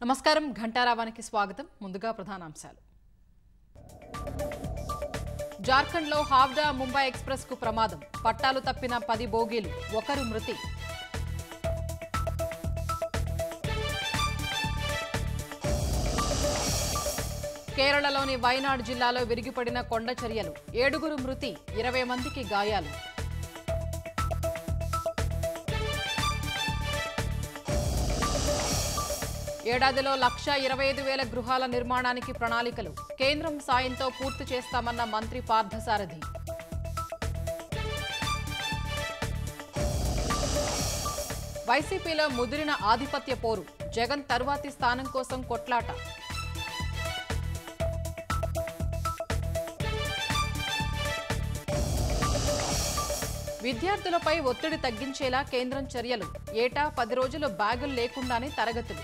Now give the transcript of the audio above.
నమస్కారం ఘంటారావానికి స్వాగతం ముందుగా ప్రధానాంశాలు జార్ఖండ్లో హావ్డా ముంబై ఎక్స్‌ప్రెస్ కు ప్రమాదం పట్టాలు తప్పిన 10 బోగీలు ఒకరు మృతి కేరళలోని వైనాడ్ జిల్లాలో విరిగిపడిన కొండ చర్యలు 7 మృతి 20 మందికి గాయాలు ఏడాదిలో 1,25,000 గృహాల నిర్మాణానికి ప్రణాళికలు కేంద్రం సాయంతో పూర్తి చేస్తామన్న మంత్రి పార్థసారథి వైసీపీలో ముదిరిన ఆధిపత్య పోరు జగన్ తరువాతి స్థానం కోసం కొట్లాట విద్యార్థులపై ఒత్తిడి తగ్గించేలా కేంద్రం చర్యలు ఏటా 10 రోజులు బ్యాగులు లేకుండానే తరగతులు